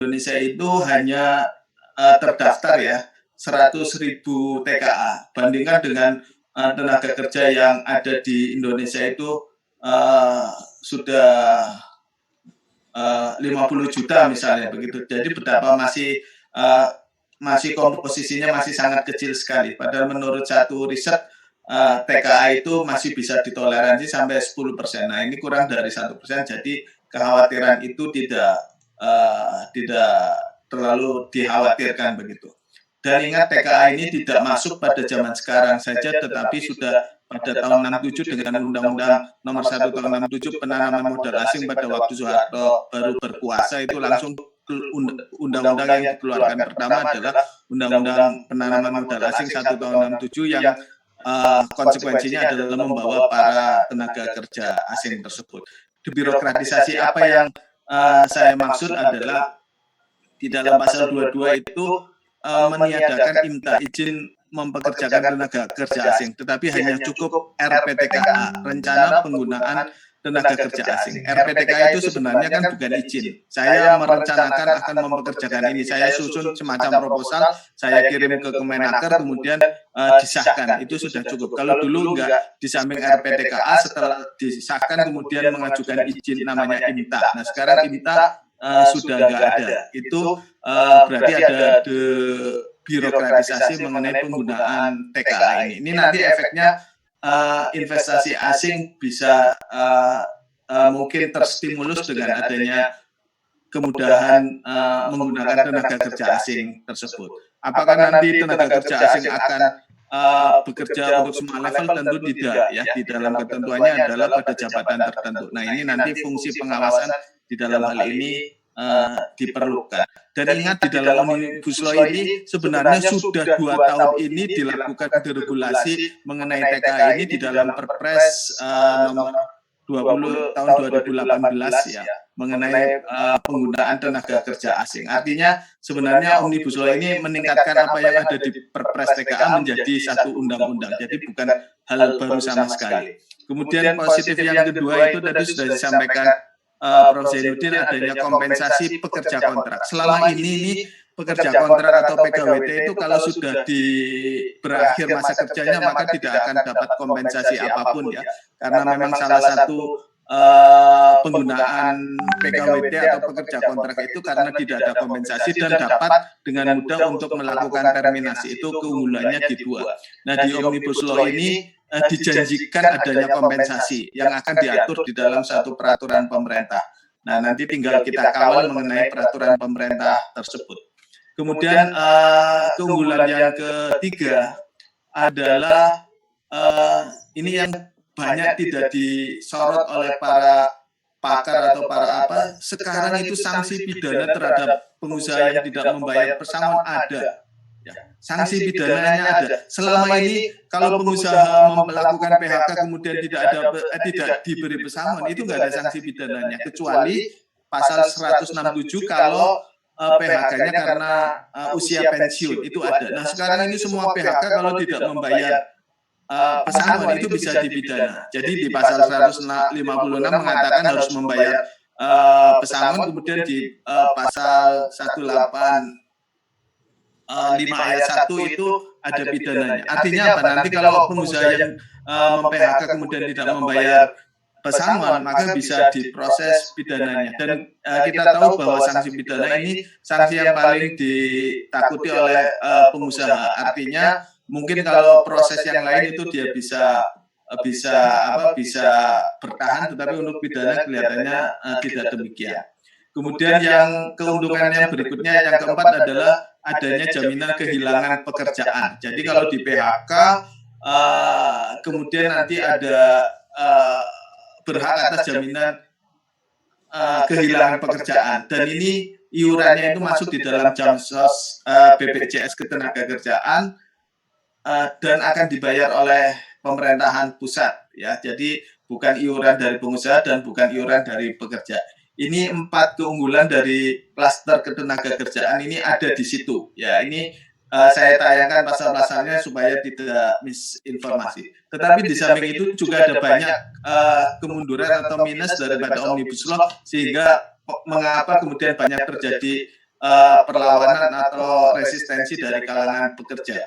Indonesia itu hanya terdaftar ya 100.000 TKA, bandingkan dengan tenaga kerja yang ada di Indonesia itu sudah 50 juta misalnya begitu. Jadi betapa masih komposisinya masih sangat kecil sekali. Padahal menurut satu riset TKA itu masih bisa ditoleransi sampai 10%. Nah ini kurang dari 1%. Jadi kekhawatiran itu tidak terlalu dikhawatirkan begitu. Dan ingat TKA ini tidak masuk pada zaman sekarang saja, tetapi sudah pada tahun 67 dengan Undang-Undang Nomor 1 Tahun 67 penanaman modal asing pada waktu Soeharto baru berkuasa itu langsung undang-undang yang dikeluarkan pertama adalah Undang-Undang penanaman modal asing 1 Tahun 67 yang konsekuensinya adalah membawa para tenaga kerja asing tersebut. Debirokratisasi apa yang saya maksud adalah di dalam pasal 22 itu meniadakan IMTA, izin mempekerjakan tenaga kerja asing, tetapi hanya cukup RPTKA, rencana penggunaan tenaga kerja asing. RPTKA itu sebenarnya kan bukan izin. Saya merencanakan akan mempekerjakan ini, saya susun semacam proposal, saya kirim ke Kemenaker, kemudian disahkan, itu sudah cukup. Kalau dulu enggak, di samping RPTKA setelah disahkan kemudian mengajukan izin namanya IMTA. Nah sekarang IMTA sudah nggak ada. Itu berarti ada birokratisasi mengenai penggunaan TKA ini. Ini nanti efeknya investasi asing bisa mungkin terstimulus dengan adanya kemudahan menggunakan tenaga kerja asing tersebut. Apakah nanti tenaga kerja asing akan bekerja untuk semua level? Tentu tidak ya. Di dalam ketentuannya adalah pada jabatan tertentu. Nah ini nanti fungsi pengawasan di dalam hal ini diperlukan. Dan ingat di dalam Omnibus Law ini sebenarnya sudah 2 tahun ini dilakukan deregulasi mengenai TKA ini di dalam Perpres nomor 20 tahun 2018 ya mengenai penggunaan tenaga kerja asing. Artinya sebenarnya Omnibus Law ini meningkatkan apa yang ada di Perpres TKA menjadi satu undang-undang. Jadi bukan hal baru sama sekali. Kemudian positif yang kedua itu tadi sudah disampaikan Prof. Zainuddin, adanya kompensasi pekerja kontrak. Selama ini pekerja kontrak atau PKWT itu kalau sudah berakhir masa kerjanya maka tidak akan dapat kompensasi apapun ya. Karena memang salah satu penggunaan PKWT atau pekerja kontrak itu karena tidak ada kompensasi dan dapat dengan mudah untuk melakukan terminasi. Itu keunggulannya di 2. Nah di Omnibus Law ini dijanjikan adanya kompensasi yang akan diatur di dalam satu peraturan pemerintah. Nah nanti tinggal kita kawal mengenai peraturan pemerintah tersebut. Kemudian keunggulan yang ketiga adalah ini yang banyak tidak disorot oleh para pakar atau para apa. Sekarang itu sanksi pidana terhadap pengusaha yang tidak membayar pesangon ada. Ya, sanksi pidananya ada. Selama ini kalau pengusaha melakukan PHK kemudian tidak diberi pesangon itu nggak ada sanksi pidananya kecuali pasal 167 kalau PHK-nya karena usia pensiun itu ada. Nah sekarang ini semua PHK kalau tidak membayar pesangon itu bisa dipidana. Jadi di pasal 156 mengatakan harus membayar pesangon, kemudian di pasal 18 5 ayat 1 itu ada pidananya. Artinya apa? Nanti kalau pengusaha yang mem-PHK kemudian tidak membayar pesangon, maka bisa diproses pidananya. Dan kita tahu bahwa sanksi pidana ini sanksi yang paling ditakuti oleh pengusaha. Artinya mungkin kalau proses yang lain itu dia bisa bertahan, tetapi untuk pidana kelihatannya tidak demikian. Kemudian yang keuntungan yang berikutnya yang keempat adalah adanya jaminan kehilangan pekerjaan. Jadi kalau di PHK kemudian nanti ada berhak atas jaminan kehilangan pekerjaan, dan ini iurannya itu masuk di dalam Jamsos BPJS Ketenagakerjaan dan akan dibayar oleh pemerintahan pusat ya. Jadi bukan iuran dari pengusaha dan bukan iuran dari pekerja. Ini 4 keunggulan dari klaster ketenagakerjaan ini ada di situ. Ya, ini saya tayangkan pasal-pasalnya supaya tidak misinformasi. Tetapi di samping itu juga ada banyak kemunduran atau minus daripada Omnibus Law, sehingga mengapa kemudian banyak terjadi perlawanan atau resistensi dari kalangan pekerja.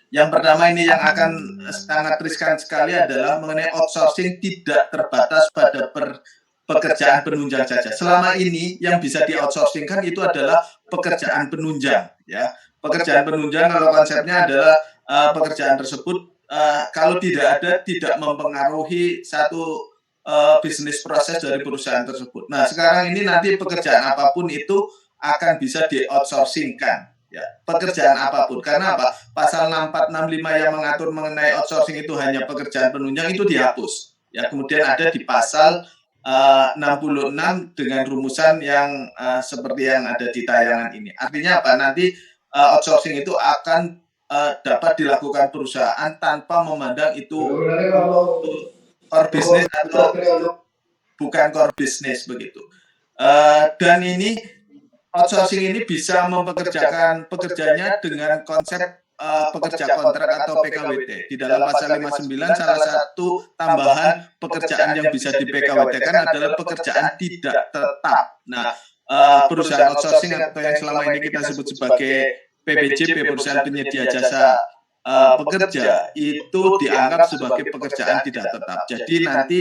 Yang pertama ini yang akan sangat riskan sekali adalah mengenai outsourcing tidak terbatas pada pekerjaan penunjang saja. Selama ini yang bisa di-outsourcingkan itu adalah pekerjaan penunjang, ya. Pekerjaan penunjang kalau konsepnya adalah pekerjaan tersebut kalau tidak ada tidak mempengaruhi satu bisnis proses dari perusahaan tersebut. Nah, sekarang ini nanti pekerjaan apapun itu akan bisa di-outsourcingkan. Ya, pekerjaan apapun. Karena apa? Pasal 6465 yang mengatur mengenai outsourcing itu hanya pekerjaan penunjang itu dihapus. Ya, kemudian ada di pasal 66 dengan rumusan yang seperti yang ada di tayangan ini. Artinya apa? Nanti outsourcing itu akan dapat dilakukan perusahaan tanpa memandang itu core business atau bukan core business begitu. Dan ini outsourcing ini bisa mempekerjakan pekerjanya dengan konsep pekerja kontrak atau PKWT. Di dalam pasal 59 salah satu tambahan pekerjaan yang bisa di PKWT-kan adalah pekerjaan tidak tetap. Nah, perusahaan outsourcing atau yang selama ini kita sebut sebagai PPJP, perusahaan penyedia jasa pekerja, itu dianggap sebagai pekerjaan tidak tetap. Jadi nanti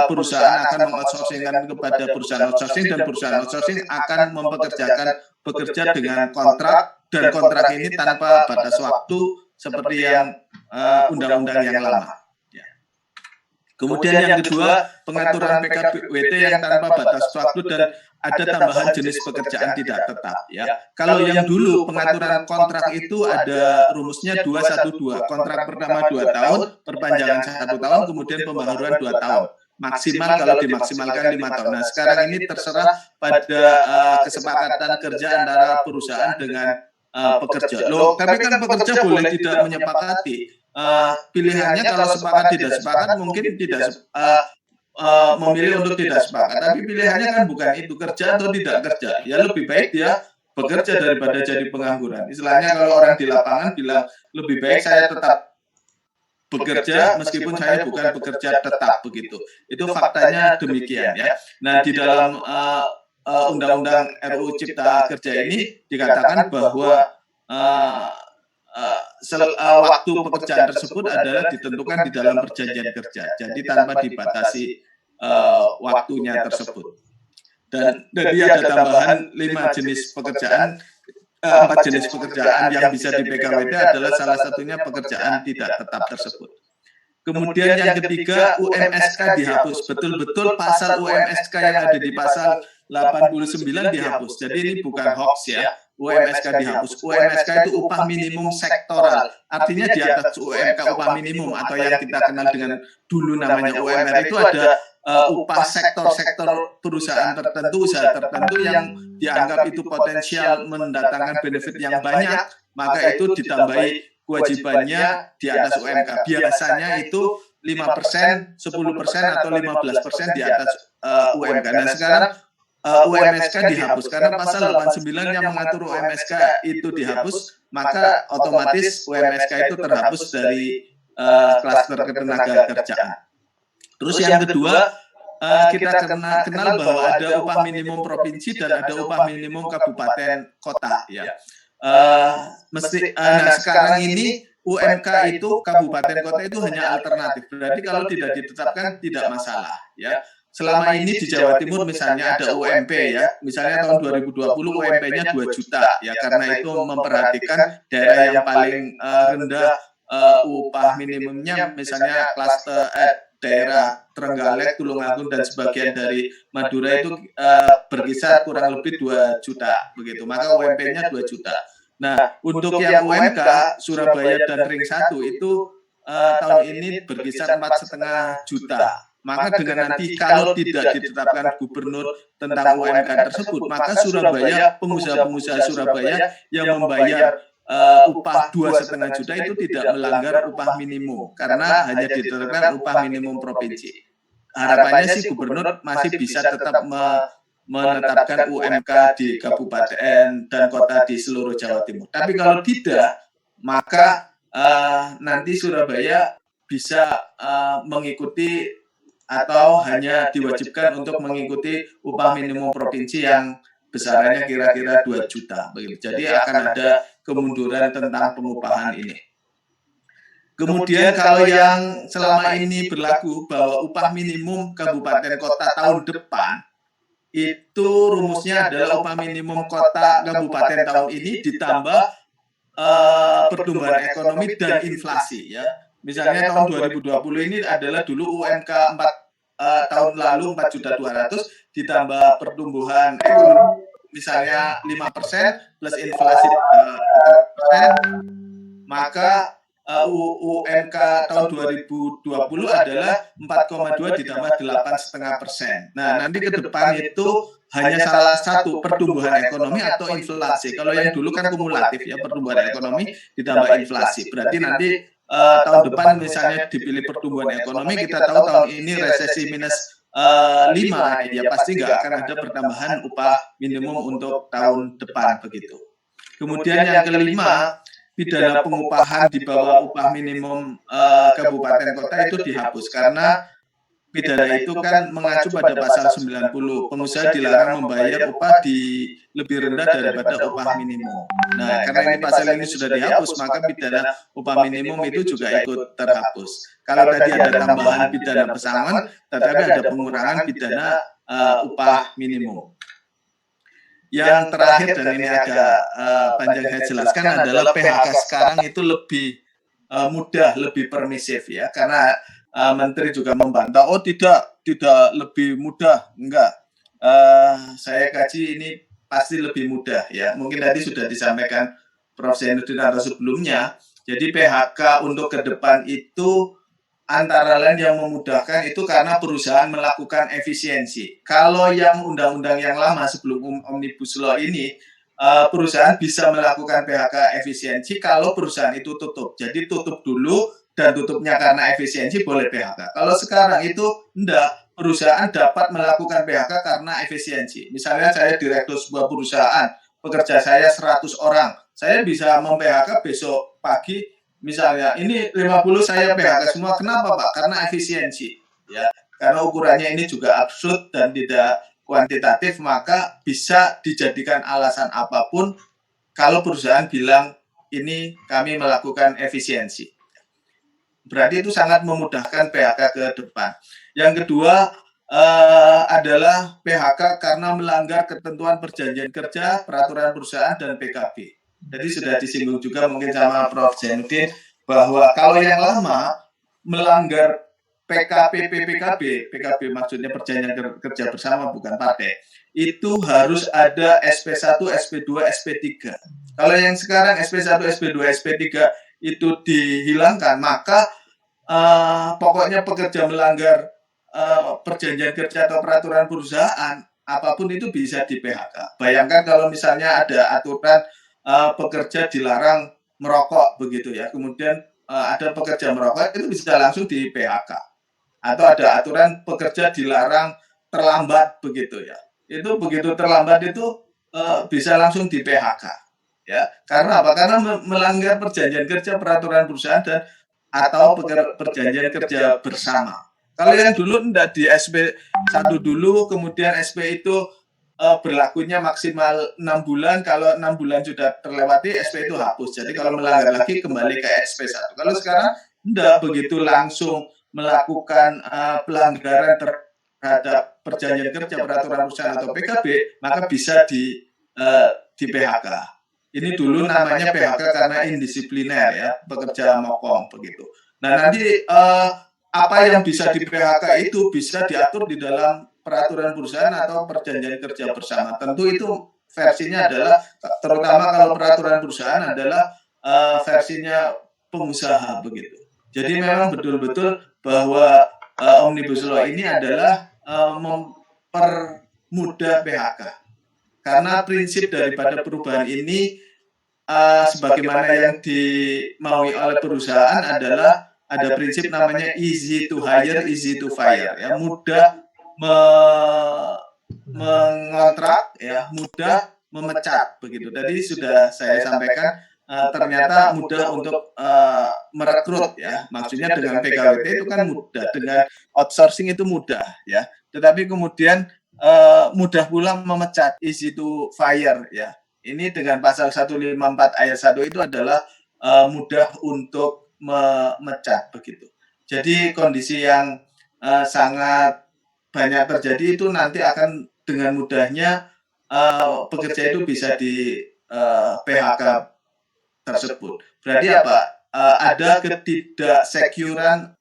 perusahaan akan mengoutsourcingkan kepada perusahaan outsourcing dan perusahaan outsourcing akan mempekerjakan bekerja dengan kontrak dan kontrak ini tanpa batas waktu seperti yang undang-undang yang lama. Ya. Kemudian yang kedua, pengaturan PKWT yang tanpa batas waktu dan ada tambahan jenis pekerjaan tidak tetap. Ya, kalau yang dulu pengaturan kontrak itu ada rumusnya 212. Kontrak pertama 2 tahun, perpanjangan 1 tahun, kemudian pembaharuan 2 tahun. Maksimal kalau dimaksimalkan 5 tahun. Nah, sekarang ini terserah pada kesepakatan kerja antara perusahaan dengan pekerja. Loh, tapi kan pekerja boleh tidak menyepakati. Pilihannya kalau sepakat tidak sepakat mungkin tidak memilih untuk tidak sepakat, tapi pilihannya kan bukan itu, kerja atau tidak kerja. Ya lebih baik dia bekerja daripada jadi pengangguran. Istilahnya kalau orang di lapangan bilang lebih baik saya tetap bekerja meskipun saya bukan bekerja tetap begitu. Itu faktanya demikian ya. Nah, di dalam Undang-Undang RUU Cipta Kerja ini dikatakan bahwa waktu pekerjaan tersebut adalah ditentukan di dalam perjanjian kerja, jadi tanpa dibatasi waktunya tersebut. Dan jadi ada tambahan 5 jenis pekerjaan, 4 jenis pekerjaan yang bisa di PKWT adalah salah satunya pekerjaan tidak tetap tersebut. Kemudian yang ketiga, UMSK dihapus. Betul-betul pasal UMSK yang ada di pasal 89 dihapus. Jadi ini bukan hoax ya. UMSK dihapus. UMSK itu upah minimum sektoral. Artinya di atas UMK upah minimum atau yang kita kenal dengan dulu namanya UMR itu ada upah sektor-sektor perusahaan tertentu, usaha tertentu yang dianggap itu potensial mendatangkan benefit yang banyak, maka itu ditambahi kewajibannya di atas UMK. Biasanya itu 5%, 10% atau 15% di atas UMK. Nah, sekarang UMSK dihapus karena pasal 89 yang mengatur UMSK itu dihapus, maka otomatis UMSK itu terhapus dari klaster ketenaga kerjaan. Terus yang kedua, kita kenal bahwa ada upah minimum provinsi dan ada upah minimum kabupaten kota ya. Nah, sekarang ini UMK itu kabupaten kota itu hanya alternatif. Berarti kalau tidak ditetapkan tidak masalah ya. Selama ini di Jawa Timur misalnya ada UMP ya, misalnya tahun 2020 UMP-nya 2 juta ya, karena itu memperhatikan daerah yang paling rendah upah minimumnya, misalnya klaster daerah Trenggalek, Tulungagung dan sebagian dari Madura itu berkisar kurang lebih 2 juta begitu, maka UMP-nya 2 juta. Nah, untuk yang UMK Surabaya dan Ring 1 itu tahun ini berkisar 4,5 juta. Maka dengan nanti kalau tidak ditetapkan gubernur tentang UMK tersebut, maka Surabaya, pengusaha-pengusaha Surabaya yang membayar upah 2,5 juta itu tidak melanggar upah minimum karena hanya ditetapkan upah minimum provinsi. Harapannya sih gubernur masih bisa tetap menetapkan UMK di kabupaten dan kota di seluruh Jawa Timur. Tapi kalau tidak, maka nanti Surabaya bisa mengikuti atau hanya diwajibkan untuk mengikuti upah minimum provinsi yang besarannya kira-kira 2 juta begitu. Jadi akan ada kemunduran tentang pengupahan ini. Kemudian kalau yang selama ini berlaku bahwa upah minimum kabupaten kota tahun depan itu rumusnya adalah upah minimum kota kabupaten tahun ini ditambah pertumbuhan ekonomi dan inflasi ya. Misalnya tahun 2020 ini adalah dulu UMK 4 tahun lalu 4.200.000 ditambah pertumbuhan ekonomi misalnya 5% plus inflasi 4%, maka UMK tahun 2020 adalah 4,2 ditambah 8,5%. Nah, nanti ke depan itu hanya salah satu pertumbuhan ekonomi atau inflasi. Kalau yang dulu kan kumulatif ya, pertumbuhan ekonomi ditambah inflasi. Berarti nanti tahun depan misalnya dipilih pertumbuhan ekonomi, kita tahu tahun ini resesi minus 5, ya pasti nggak akan ada pertambahan upah minimum untuk tahun depan begitu. Kemudian yang kelima, pidana pengupahan di bawah upah minimum kabupaten kota itu dihapus karena pidana itu kan mengacu pada pasal 90. Pengusaha dilarang membayar upah di lebih rendah daripada upah minimum. Nah, karena ini pasal ini sudah dihapus, maka pidana upah minimum itu juga ikut terhapus. Kalau tadi ada tambahan pidana pesangon, tetapi ada pengurangan pidana upah minimum. Yang terakhir dan ini agak panjang saya jelaskan adalah PHK sekarang itu lebih mudah, lebih permisif ya, karena Menteri juga membantah, oh tidak lebih mudah, enggak. Saya kaji ini pasti lebih mudah ya. Mungkin tadi sudah disampaikan Prof. Zainuddin atau sebelumnya. Jadi PHK untuk ke depan itu antara lain yang memudahkan itu karena perusahaan melakukan efisiensi. Kalau yang undang-undang yang lama sebelum Omnibus Law ini, perusahaan bisa melakukan PHK efisiensi kalau perusahaan itu tutup. Jadi tutup dulu dan tutupnya karena efisiensi boleh PHK. Kalau sekarang itu enggak, perusahaan dapat melakukan PHK karena efisiensi. Misalnya saya direktur sebuah perusahaan, pekerja saya 100 orang, saya bisa mem-PHK besok pagi. Misalnya ini 50 saya PHK semua, kenapa Pak? Karena efisiensi ya. Karena ukurannya ini juga absurd dan tidak kuantitatif, maka bisa dijadikan alasan apapun kalau perusahaan bilang ini kami melakukan efisiensi. Berarti itu sangat memudahkan PHK ke depan. Yang kedua adalah PHK karena melanggar ketentuan perjanjian kerja, peraturan perusahaan, dan PKB. Jadi sudah disinggung juga mungkin sama Prof. Zainuddin bahwa kalau yang lama melanggar PKP, PKB maksudnya perjanjian kerja bersama bukan partai, itu harus ada SP1, SP2, SP3. Kalau yang sekarang SP1, SP2, SP3 itu dihilangkan, maka pokoknya pekerja melanggar perjanjian kerja atau peraturan perusahaan, apapun itu bisa di PHK. Bayangkan kalau misalnya ada aturan pekerja dilarang merokok begitu ya, kemudian ada pekerja merokok, itu bisa langsung di PHK. Atau ada aturan pekerja dilarang terlambat begitu ya, itu begitu terlambat itu bisa langsung di PHK ya. Karena apa? Karena melanggar perjanjian kerja, peraturan perusahaan, dan atau perjanjian kerja bersama. Kalau yang dulu enggak, di SP1 dulu, kemudian SP itu berlakunya maksimal 6 bulan, kalau 6 bulan sudah terlewati SP itu hapus. Jadi kalau melanggar lagi kembali ke SP1. Kalau sekarang enggak, begitu langsung melakukan pelanggaran terhadap perjanjian kerja, peraturan perusahaan atau PKB, maka bisa di PHK. Ini dulu namanya PHK karena indisipliner ya, pekerja mokong begitu. Nah, nanti apa yang bisa di PHK itu bisa diatur di dalam peraturan perusahaan atau perjanjian kerja bersama. Tentu itu versinya adalah, terutama kalau peraturan perusahaan adalah versinya pengusaha begitu. Jadi memang betul-betul bahwa Omnibus Law ini adalah mempermudah PHK. Karena prinsip daripada perubahan ini sebagaimana yang dimaui oleh perusahaan adalah ada prinsip namanya easy to hire, easy to fire ya, mudah mengontrak ya, mudah memecat begitu. Tadi sudah saya sampaikan ternyata mudah untuk merekrut ya. Maksudnya dengan PKWT itu kan mudah, dengan outsourcing itu mudah ya. Tetapi kemudian mudah pula memecat, easy to fire ya. Ini dengan pasal 154 ayat 1 itu adalah mudah untuk memecat begitu. Jadi kondisi yang sangat banyak terjadi itu nanti akan dengan mudahnya pekerja itu bisa di PHK tersebut. Berarti apa? Ada ketidaksecurean,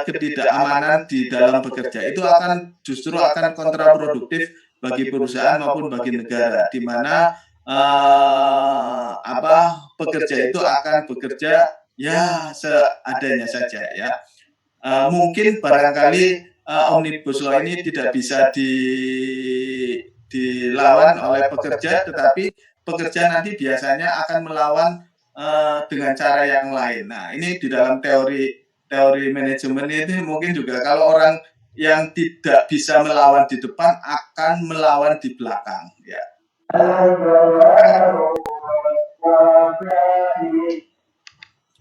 ketidakamanan di dalam bekerja. Itu akan justru akan kontraproduktif bagi perusahaan maupun bagi negara, di mana pekerja itu akan bekerja ya seadanya saja ya. Mungkin barangkali omnibus law ini tidak bisa dilawan oleh pekerja, tetapi pekerja nanti biasanya akan melawan dengan cara yang lain. Nah, ini di dalam teori manajemen ini mungkin juga kalau orang yang tidak bisa melawan di depan akan melawan di belakang ya.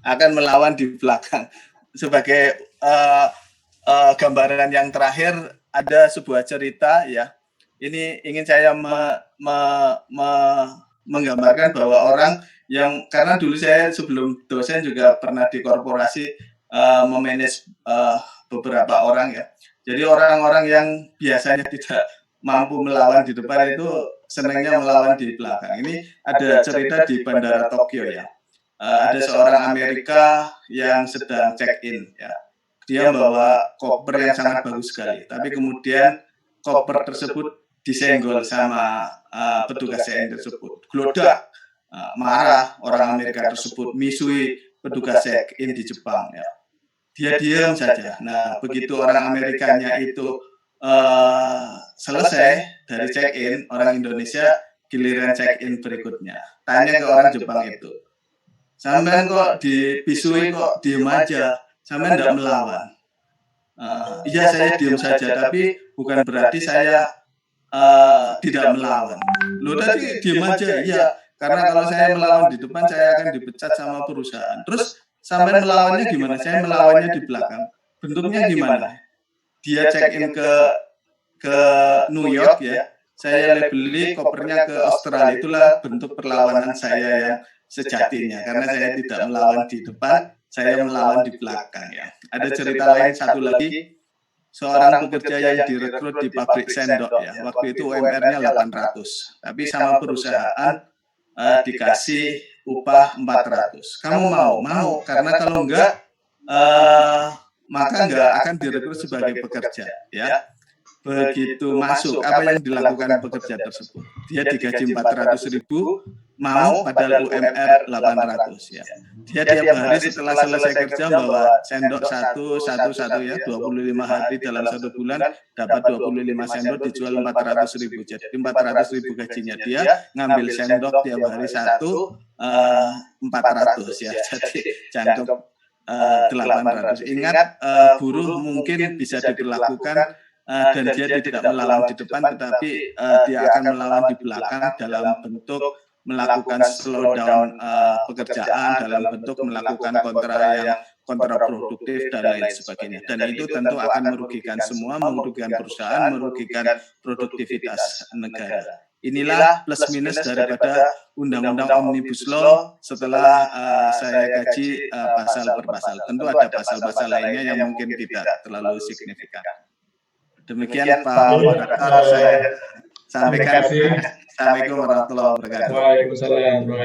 Akan melawan di belakang. Sebagai gambaran yang terakhir, ada sebuah cerita ya. Ini ingin saya menggambarkan bahwa orang yang, karena dulu saya sebelum dosen juga pernah di korporasi memanage beberapa orang ya. Jadi orang-orang yang biasanya tidak mampu melawan di depan itu senangnya melawan di belakang. Ini ada cerita di Bandara Tokyo ya. Ada seorang Amerika yang sedang check-in ya. Dia membawa koper yang sangat bagus sekali, tapi kemudian koper tersebut disenggol sama petugas check-in tersebut. Glodak, marah orang Amerika tersebut, misui petugas check-in di Jepang ya. Dia diam saja. Nah, begitu orang Amerikanya itu selesai dari check-in, orang Indonesia giliran check-in berikutnya. Tanya ke orang Jepang itu, sampean kok dipisui kok diem aja, sampean tidak melawan. Iya saya diem saja, tapi bukan berarti saya tidak melawan. Loh tadi diem aja, iya. Karena kalau saya melawan di depan, saya akan dipecat sama perusahaan. Terus sampai melawannya gimana? Saya melawannya di belakang. Bentuknya gimana? Dia check-in ke New York ya. Saya beli kopernya ke Australia. Itulah bentuk perlawanan saya yang sejatinya. Karena saya tidak melawan di depan, saya melawan di belakang ya. Ada cerita lain satu lagi. Seorang pekerja yang direkrut di pabrik sendok ya. Waktu itu UMR-nya 800. Tapi sama perusahaan dikasih upah 400. Kamu mau? Mau. Karena kalau enggak, maka enggak akan direkrut sebagai pekerja. Ya. Begitu masuk, apa yang dilakukan pekerja tersebut? Dia digaji 400.000, mau padahal UMR 800 ya. Dia tiap hari setelah selesai kerja bawa sendok satu ya, 25 hari dalam 1 bulan dapat 25 sendok dijual 400.000. Jadi 400.000 gajinya, dia ngambil sendok tiap hari 400 ya. Jadi jantung 800. Ingat, buruh mungkin bisa diperlakukan dan dia tidak melawan di depan, tetapi dia akan melawan di belakang dalam bentuk melakukan slowdown pekerjaan, dalam bentuk melakukan kontraproduktif dan lain sebagainya. Dan itu tentu akan merugikan semua, merugikan perusahaan, merugikan produktivitas negara. Inilah plus minus daripada undang-undang Omnibus Law setelah saya kaji pasal per pasal. Tentu ada pasal-pasal lainnya yang mungkin tidak terlalu signifikan. Demikian Pak Moderator, saya sampaikan. Assalamualaikum warahmatullahi wabarakatuh. Waalaikumsalam.